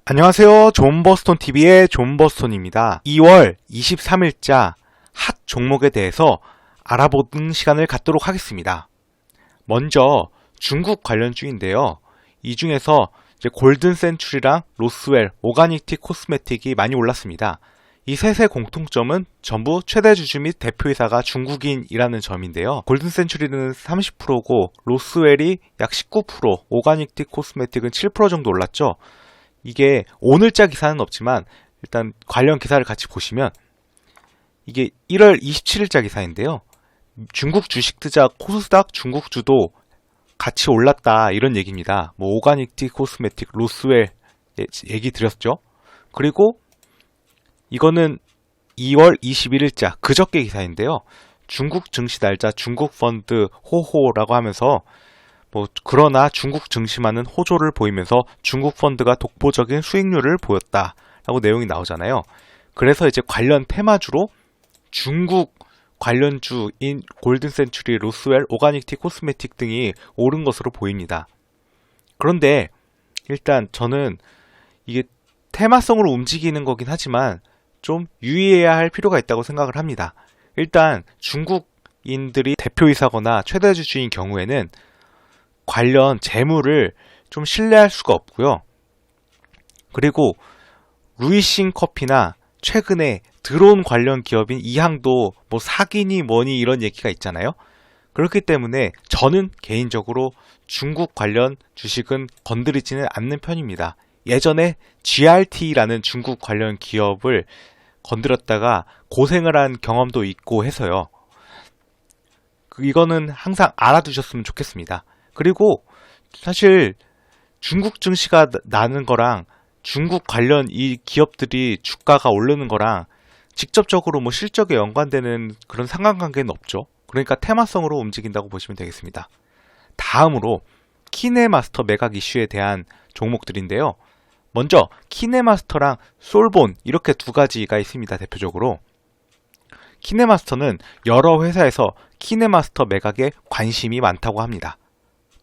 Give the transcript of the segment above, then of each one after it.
안녕하세요. 존버스톤TV의 존버스톤입니다. 2월 23일자 핫 종목에 대해서 알아보는 시간을 갖도록 하겠습니다. 먼저 중국 관련주인데요. 이 중에서 이제 골든 센츄리랑 로스웰, 오가닉티 코스메틱이 많이 올랐습니다. 이 셋의 공통점은 전부 최대 주주 및 대표이사가 중국인이라는 점인데요. 골든 센츄리는 30%고 로스웰이 약 19%, 오가닉티 코스메틱은 7% 정도 올랐죠. 이게 오늘자 기사는 없지만 일단 관련 기사를 같이 보시면 이게 1월 27일자 기사인데요. 중국 주식 투자 코스닥 중국주도 같이 올랐다 이런 얘기입니다. 뭐 오가닉티 코스메틱, 로스웰 얘기 드렸죠. 그리고 이거는 2월 21일자 그저께 기사인데요. 중국 증시 날짜 중국 펀드 호호라고 하면서 그러나 중국 증시만은 호조를 보이면서 중국 펀드가 독보적인 수익률을 보였다라고 내용이 나오잖아요. 그래서 이제 관련 테마주로 중국 관련주인 골든 센츄리, 로스웰, 오가닉티 코스메틱 등이 오른 것으로 보입니다. 그런데 일단 저는 이게 테마성으로 움직이는 거긴 하지만 좀 유의해야 할 필요가 있다고 생각을 합니다. 일단 중국인들이 대표이사거나 최대 주주인 경우에는 관련 재물을 좀 신뢰할 수가 없고요. 그리고 루이싱 커피나 최근에 드론 관련 기업인 이항도 사기니 뭐니 이런 얘기가 있잖아요. 그렇기 때문에 저는 개인적으로 중국 관련 주식은 건드리지는 않는 편입니다. 예전에 GRT라는 중국 관련 기업을 건드렸다가 고생을 한 경험도 있고 해서요. 이거는 항상 알아두셨으면 좋겠습니다. 그리고 사실 중국 증시가 나는 거랑 중국 관련 이 기업들이 주가가 오르는 거랑 직접적으로 실적에 연관되는 그런 상관관계는 없죠. 그러니까 테마성으로 움직인다고 보시면 되겠습니다. 다음으로 키네마스터 매각 이슈에 대한 종목들인데요. 먼저 키네마스터랑 솔본 이렇게 두 가지가 있습니다. 대표적으로 키네마스터는 여러 회사에서 키네마스터 매각에 관심이 많다고 합니다.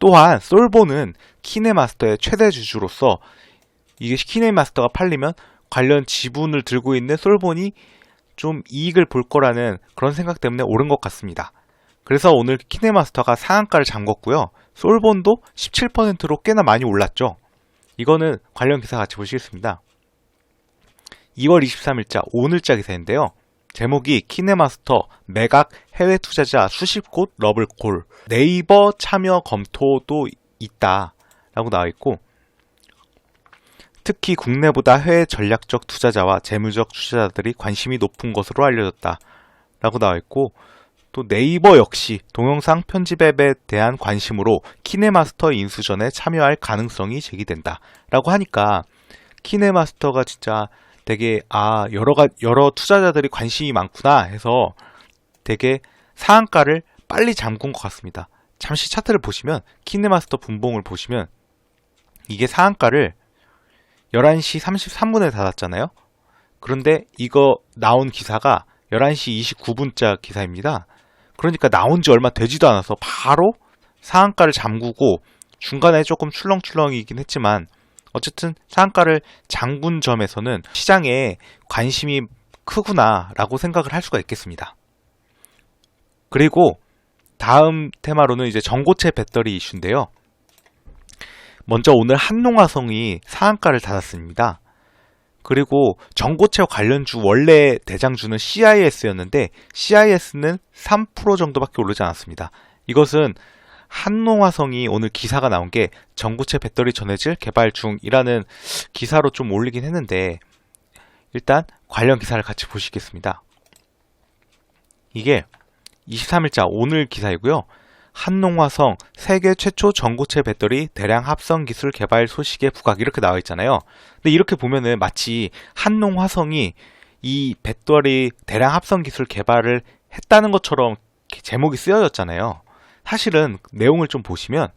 또한 솔본은 키네마스터의 최대 주주로서 이게 키네마스터가 팔리면 관련 지분을 들고 있는 솔본이 좀 이익을 볼 거라는 그런 생각 때문에 오른 것 같습니다. 그래서 오늘 키네마스터가 상한가를 잠궜고요. 솔본도 17%로 꽤나 많이 올랐죠. 이거는 관련 기사 같이 보시겠습니다. 2월 23일자 오늘자 기사인데요. 제목이 키네마스터 매각 해외 투자자 수십 곳 러블콜 네이버 참여 검토도 있다라고 나와 있고 특히 국내보다 해외 전략적 투자자와 재무적 투자자들이 관심이 높은 것으로 알려졌다라고 나와 있고 또 네이버 역시 동영상 편집 앱에 대한 관심으로 키네마스터 인수전에 참여할 가능성이 제기된다라고 하니까 키네마스터가 진짜 되게 여러 투자자들이 관심이 많구나 해서 되게 상한가를 빨리 잠근 것 같습니다. 잠시 차트를 보시면 키네마스터 분봉을 보시면 이게 상한가를 11시 33분에 닫았잖아요. 그런데 이거 나온 기사가 11시 29분자 기사입니다. 그러니까 나온 지 얼마 되지도 않아서 바로 상한가를 잠그고 중간에 조금 출렁출렁이긴 했지만 어쨌든 상한가를 잠근 점에서는 시장에 관심이 크구나 라고 생각을 할 수가 있겠습니다. 그리고 다음 테마로는 이제 전고체 배터리 이슈인데요. 먼저 오늘 한농화성이 상한가를 닫았습니다. 그리고 전고체 관련주 원래 대장주는 CIS였는데 CIS는 3% 정도밖에 오르지 않았습니다. 이것은 한농화성이 오늘 기사가 나온 게 전고체 배터리 전해질 개발 중이라는 기사로 좀 올리긴 했는데 일단 관련 기사를 같이 보시겠습니다. 이게 23일자 오늘 기사이고요. 한농화성 세계 최초 전고체 배터리 대량 합성 기술 개발 소식에 부각 이렇게 나와 있잖아요. 근데 이렇게 보면은 마치 한농화성이 이 배터리 대량 합성 기술 개발을 했다는 것처럼 제목이 쓰여졌잖아요. 사실은 내용을 좀 보시면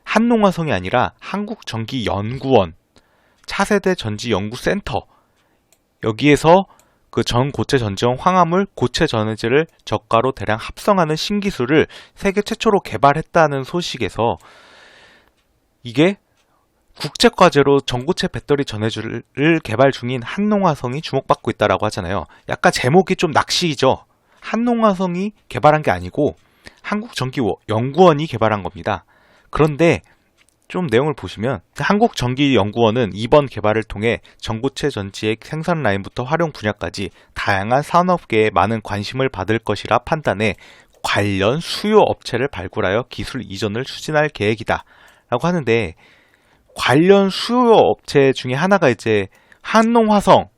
한농화성이 아니라 한국전기연구원 차세대 전지연구센터 여기에서 그 전고체 전지형 황화물 고체 전해질을 저가로 대량 합성하는 신기술을 세계 최초로 개발했다는 소식에서 이게 국제과제로 전고체 배터리 전해줄을 개발 중인 한농화성이 주목받고 있다라고 하잖아요. 약간 제목이 좀 낚시이죠. 한농화성이 개발한 게 아니고 한국전기연구원이 개발한 겁니다. 그런데 좀 내용을 보시면 한국전기연구원은 이번 개발을 통해 전고체 전지의 생산 라인부터 활용 분야까지 다양한 산업계에 많은 관심을 받을 것이라 판단해 관련 수요 업체를 발굴하여 기술 이전을 추진할 계획이다 라고 하는데, 관련 수요 업체 중에 하나가 이제 한농화성으로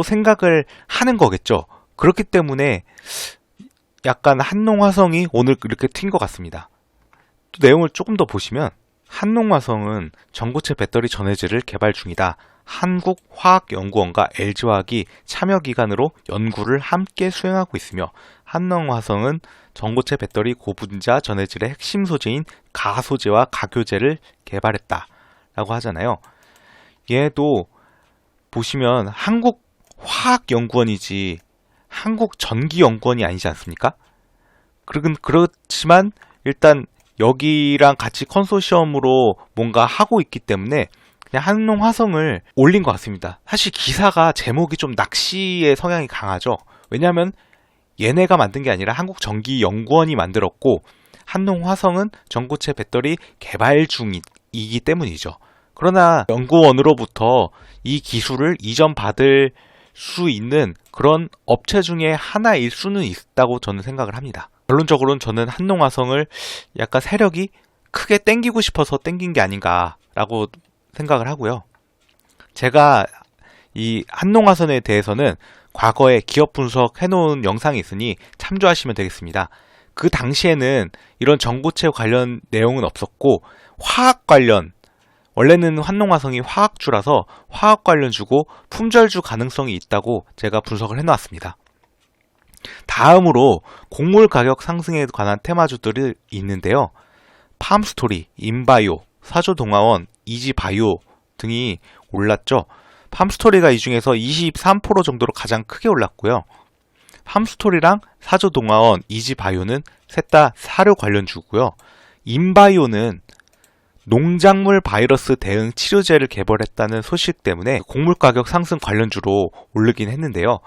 생각을 하는 거겠죠. 그렇기 때문에 약간 한농화성이 오늘 이렇게 튄 것 같습니다. 또 내용을 조금 더 보시면 한농화성은 전고체 배터리 전해질을 개발 중이다. 한국화학연구원과 LG화학이 참여기관으로 연구를 함께 수행하고 있으며, 한농화성은 전고체 배터리 고분자 전해질의 핵심 소재인 가소재와 가교재를 개발했다 라고 하잖아요. 얘도 보시면 한국화학연구원이지 한국전기연구원이 아니지 않습니까? 그렇지만 일단 여기랑 같이 컨소시엄으로 뭔가 하고 있기 때문에 그냥 한농화성을 올린 것 같습니다. 사실 기사가 제목이 좀 낚시의 성향이 강하죠. 왜냐하면 얘네가 만든 게 아니라 한국전기연구원이 만들었고, 한농화성은 전고체 배터리 개발 중이기 때문이죠. 그러나 연구원으로부터 이 기술을 이전받을 수 있는 그런 업체 중에 하나일 수는 있다고 저는 생각을 합니다. 결론적으로는 저는 한농화성을 약간 세력이 크게 땡기고 싶어서 땡긴 게 아닌가라고 생각을 하고요. 제가 이 한농화성에 대해서는 과거에 기업 분석 해놓은 영상이 있으니 참조하시면 되겠습니다. 그 당시에는 이런 전고체 관련 내용은 없었고, 화학 관련, 원래는 한농화성이 화학주라서 화학 관련주고 품절주 가능성이 있다고 제가 분석을 해놓았습니다. 다음으로 곡물 가격 상승에 관한 테마주들이 있는데요. 팜스토리, 인바이오, 사조동화원, 이지바이오 등이 올랐죠. 팜스토리가 이 중에서 23% 정도로 가장 크게 올랐고요. 팜스토리랑 사조동화원, 이지바이오는 셋 다 사료 관련주고요. 인바이오는 농작물 바이러스 대응 치료제를 개발했다는 소식 때문에 곡물 가격 상승 관련주로 오르긴 했는데요.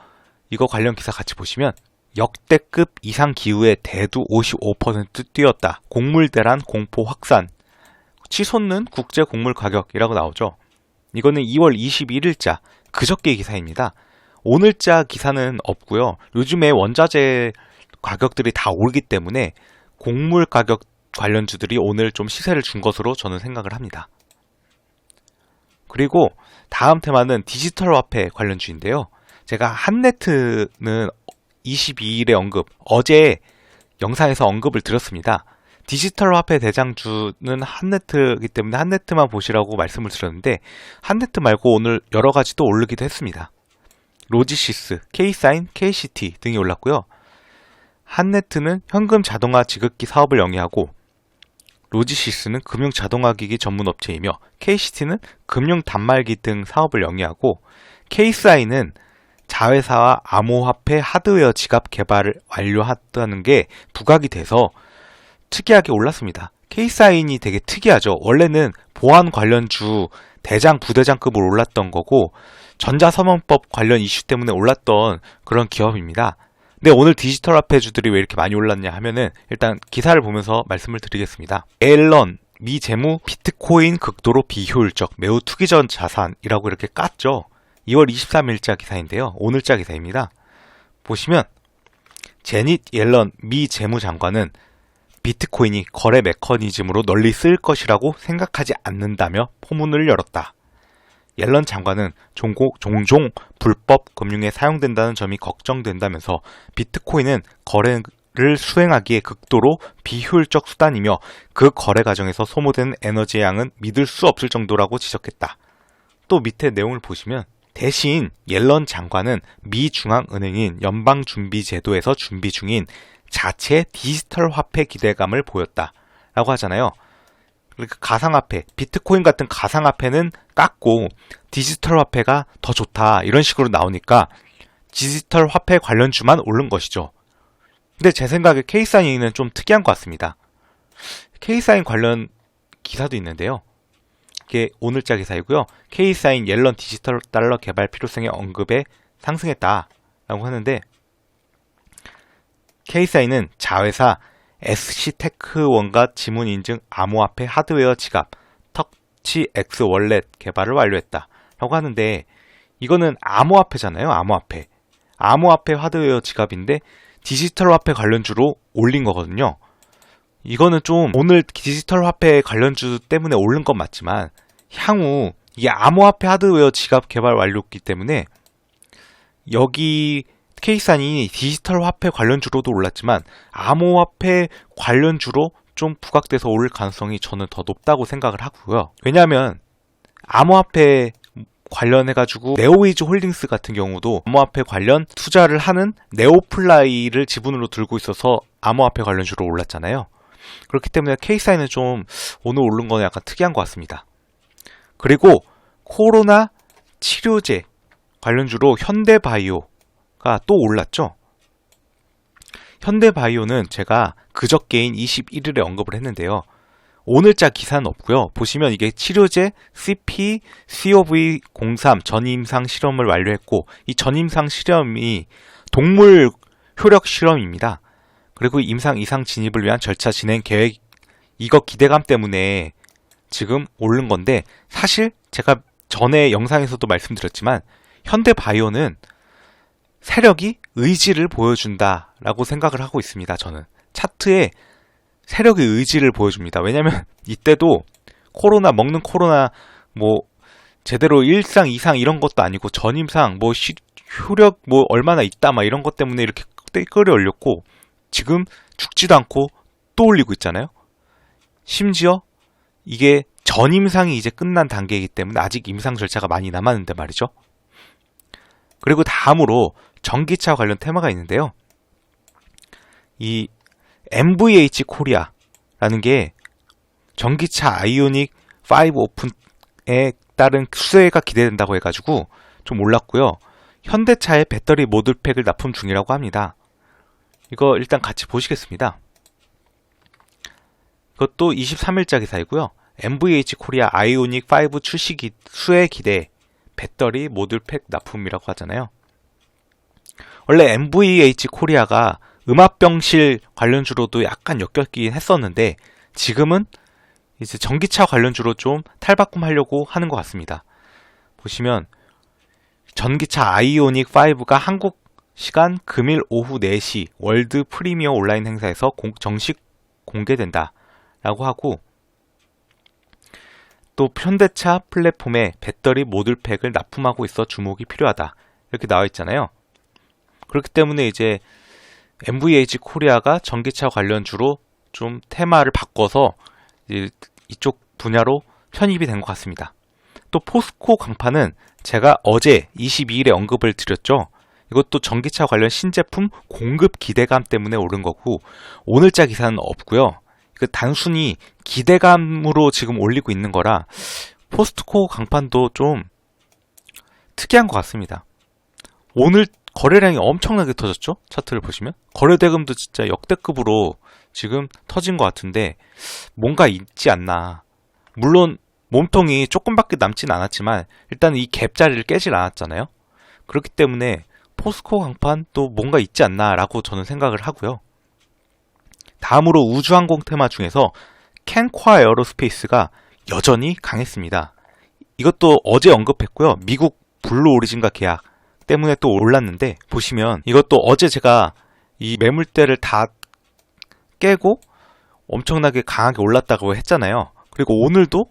이거 관련 기사 같이 보시면 역대급 이상 기후에 대두 55% 뛰었다. 곡물 대란 공포 확산. 치솟는 국제 곡물 가격이라고 나오죠. 이거는 2월 21일자 그저께 기사입니다. 오늘자 기사는 없고요. 요즘에 원자재 가격들이 다 오르기 때문에 곡물 가격 관련주들이 오늘 좀 시세를 준 것으로 저는 생각을 합니다. 그리고 다음 테마는 디지털 화폐 관련주인데요. 제가 한네트는 22일에 어제 영상에서 언급을 드렸습니다. 디지털 화폐 대장주는 한네트이기 때문에 한네트만 보시라고 말씀을 드렸는데, 한네트 말고 오늘 여러 가지 또 오르기도 했습니다. 로지시스, K사인, KCT 등이 올랐고요. 한네트는 현금 자동화 지급기 사업을 영위하고, 로지시스는 금융 자동화기기 전문 업체이며, KCT는 금융 단말기 등 사업을 영위하고, K사인은 자회사와 암호화폐 하드웨어 지갑 개발을 완료했다는 게 부각이 돼서 특이하게 올랐습니다. K사인이 되게 특이하죠. 원래는 보안 관련주 대장, 부대장급으로 올랐던 거고, 전자서명법 관련 이슈 때문에 올랐던 그런 기업입니다. 근데 오늘 디지털 화폐주들이 왜 이렇게 많이 올랐냐 하면은, 일단 기사를 보면서 말씀을 드리겠습니다. 앨런, 미 재무, 비트코인 극도로 비효율적, 매우 투기적 자산이라고 이렇게 깠죠. 2월 23일자 기사인데요. 오늘자 기사입니다. 보시면 제닛 옐런 미 재무장관은 비트코인이 거래 메커니즘으로 널리 쓰일 것이라고 생각하지 않는다며 포문을 열었다. 옐런 장관은 종종 불법 금융에 사용된다는 점이 걱정된다면서 비트코인은 거래를 수행하기에 극도로 비효율적 수단이며 그 거래 과정에서 소모되는 에너지의 양은 믿을 수 없을 정도라고 지적했다. 또 밑에 내용을 보시면 대신 옐런 장관은 미 중앙은행인 연방준비제도에서 준비 중인 자체 디지털 화폐 기대감을 보였다 라고 하잖아요. 그러니까 가상화폐, 비트코인 같은 가상화폐는 깎고 디지털 화폐가 더 좋다 이런 식으로 나오니까 디지털 화폐 관련주만 오른 것이죠. 근데 제 생각에 K사인은 좀 특이한 것 같습니다. K사인 관련 기사도 있는데요. 이게 오늘자 기사이고요. K사인 옐런 디지털 달러 개발 필요성의 언급에 상승했다라고 하는데, K사인은 자회사 SC테크원과 지문 인증 암호화폐 하드웨어 지갑 터치 X 월렛 개발을 완료했다라고 하는데, 이거는 암호화폐잖아요. 암호화폐 하드웨어 지갑인데 디지털 화폐 관련주로 올린 거거든요. 이거는 좀 오늘 디지털 화폐 관련주 때문에 오른 건 맞지만, 향후 이게 암호화폐 하드웨어 지갑 개발 완료였기 때문에 여기 K사인이 디지털 화폐 관련주로도 올랐지만 암호화폐 관련주로 좀 부각돼서 오를 가능성이 저는 더 높다고 생각을 하고요. 왜냐하면 암호화폐 관련해가지고 네오위즈 홀딩스 같은 경우도 암호화폐 관련 투자를 하는 네오플라이를 지분으로 들고 있어서 암호화폐 관련주로 올랐잖아요. 그렇기 때문에 K사인은 좀 오늘 오른 거는 약간 특이한 것 같습니다. 그리고 코로나 치료제 관련주로 현대바이오가 또 올랐죠. 현대바이오는 제가 그저께인 21일에 언급을 했는데요. 오늘자 기사는 없고요. 보시면 이게 치료제 CP-CoV-03 전임상 실험을 완료했고, 이 전임상 실험이 동물 효력 실험입니다. 그리고 임상 이상 진입을 위한 절차 진행 계획, 이거 기대감 때문에 지금 오른 건데, 사실 제가 전에 영상에서도 말씀드렸지만 현대바이오는 세력이 의지를 보여준다라고 생각을 하고 있습니다. 저는 차트에 세력의 의지를 보여줍니다. 왜냐면 이때도 먹는 코로나 제대로 1상, 2상 이런 것도 아니고 전임상 효력 얼마나 있다 이런 것 때문에 이렇게 끌어올렸고, 지금 죽지도 않고 또 올리고 있잖아요. 심지어 이게 전임상이 이제 끝난 단계이기 때문에 아직 임상 절차가 많이 남았는데 말이죠. 그리고 다음으로 전기차 관련 테마가 있는데요. 이 MVH 코리아라는 게 전기차 아이오닉 5 오픈에 따른 수혜가 기대된다고 해가지고 좀 올랐고요. 현대차의 배터리 모듈팩을 납품 중이라고 합니다. 이거 일단 같이 보시겠습니다. 이것도 23일자 기사이고요. MVH 코리아 아이오닉 5 출시 수혜 기대, 배터리 모듈팩 납품이라고 하잖아요. 원래 MVH 코리아가 음압병실 관련주로도 약간 엮였긴 했었는데, 지금은 이제 전기차 관련주로 좀 탈바꿈하려고 하는 것 같습니다. 보시면 전기차 아이오닉 5가 한국 시간 금일 오후 4시 월드 프리미어 온라인 행사에서 정식 공개된다 라고 하고, 또 현대차 플랫폼에 배터리 모듈팩을 납품하고 있어 주목이 필요하다 이렇게 나와 있잖아요. 그렇기 때문에 이제 MVH 코리아가 전기차 관련주로 좀 테마를 바꿔서 이쪽 분야로 편입이 된 것 같습니다. 또 포스코 강판은 제가 어제 22일에 언급을 드렸죠. 이것도 전기차 관련 신제품 공급 기대감 때문에 오른 거고, 오늘자 기사는 없고요. 단순히 기대감으로 지금 올리고 있는 거라 포스코 강판도 좀 특이한 것 같습니다. 오늘 거래량이 엄청나게 터졌죠? 차트를 보시면 거래대금도 진짜 역대급으로 지금 터진 것 같은데 뭔가 있지 않나. 물론 몸통이 조금밖에 남진 않았지만 일단 이 갭자리를 깨질 않았잖아요. 그렇기 때문에 포스코 강판 또 뭔가 있지 않나 라고 저는 생각을 하고요. 다음으로 우주항공 테마 중에서 캔콰 에어로스페이스가 여전히 강했습니다. 이것도 어제 언급했고요. 미국 블루 오리진과 계약 때문에 또 올랐는데, 보시면 이것도 어제 제가 이 매물대를 다 깨고 엄청나게 강하게 올랐다고 했잖아요. 그리고 오늘도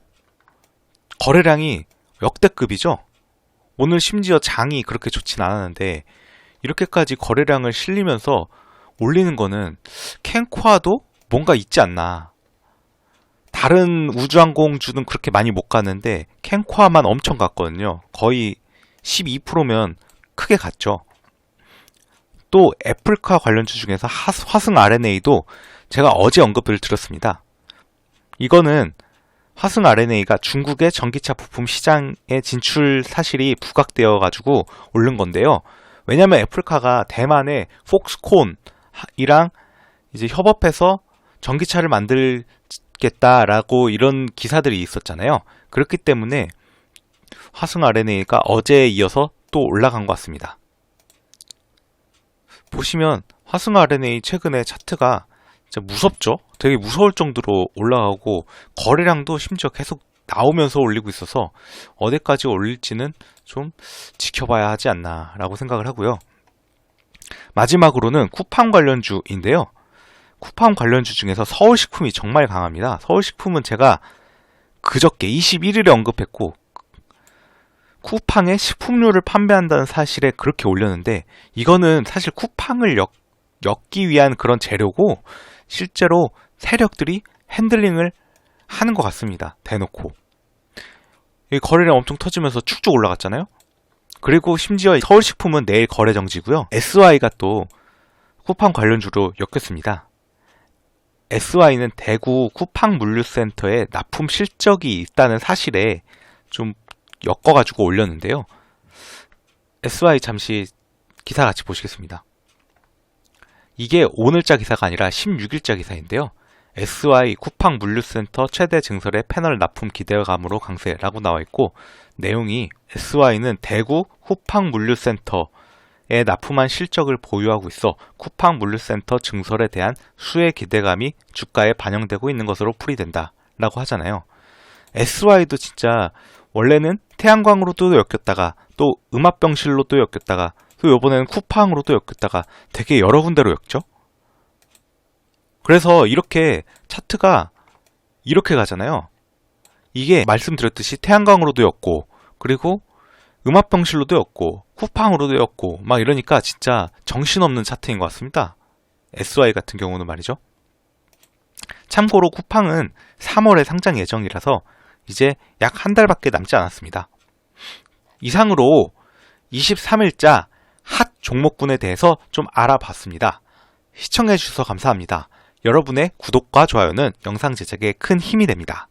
거래량이 역대급이죠. 오늘 심지어 장이 그렇게 좋진 않았는데 이렇게까지 거래량을 실리면서 올리는 거는 캔콰도 뭔가 있지 않나. 다른 우주항공주는 그렇게 많이 못 가는데 캔콰만 엄청 갔거든요. 거의 12%면 크게 갔죠. 또 애플카 관련주 중에서 화승 RNA도 제가 어제 언급을 드렸습니다. 이거는 화승 RNA가 중국의 전기차 부품 시장에 진출 사실이 부각되어 가지고 오른 건데요. 왜냐면 애플카가 대만의 폭스콘이랑 이제 협업해서 전기차를 만들겠다라고 이런 기사들이 있었잖아요. 그렇기 때문에 화승 RNA가 어제에 이어서 또 올라간 것 같습니다. 보시면 화승 RNA 최근에 차트가 진짜 무섭죠? 되게 무서울 정도로 올라가고 거래량도 심지어 계속 나오면서 올리고 있어서 어디까지 올릴지는 좀 지켜봐야 하지 않나 라고 생각을 하고요. 마지막으로는 쿠팡 관련주인데요. 쿠팡 관련주 중에서 서울식품이 정말 강합니다. 서울식품은 제가 그저께 21일에 언급했고 쿠팡에 식품류를 판매한다는 사실에 그렇게 올렸는데 이거는 사실 쿠팡을 엮기 위한 그런 재료고 실제로 세력들이 핸들링을 하는 것 같습니다. 대놓고. 거래량 엄청 터지면서 쭉쭉 올라갔잖아요. 그리고 심지어 서울식품은 내일 거래 정지고요. SY가 또 쿠팡 관련주로 엮였습니다. SY는 대구 쿠팡 물류센터에 납품 실적이 있다는 사실에 좀 엮어가지고 올렸는데요. SY 잠시 기사 같이 보시겠습니다. 이게 오늘자 기사가 아니라 16일자 기사인데요. SY 쿠팡 물류센터 최대 증설의 패널 납품 기대감으로 강세라고 나와 있고 내용이 SY는 대구 쿠팡 물류센터에 납품한 실적을 보유하고 있어 쿠팡 물류센터 증설에 대한 수혜 기대감이 주가에 반영되고 있는 것으로 풀이된다 라고 하잖아요. SY도 진짜 원래는 태양광으로도 엮였다가 또 음압병실로도 엮였다가 또 이번에는 쿠팡으로도 엮였다가 되게 여러 군데로 엮죠. 그래서 이렇게 차트가 이렇게 가잖아요. 이게 말씀드렸듯이 태양광으로도 엮고 그리고 음압병실로도 엮고 쿠팡으로도 엮고 막 이러니까 진짜 정신없는 차트인 것 같습니다. SY 같은 경우는 말이죠. 참고로 쿠팡은 3월에 상장 예정이라서 이제 약 한 달밖에 남지 않았습니다. 이상으로 23일자 핫 종목군에 대해서 좀 알아봤습니다. 시청해주셔서 감사합니다. 여러분의 구독과 좋아요는 영상 제작에 큰 힘이 됩니다.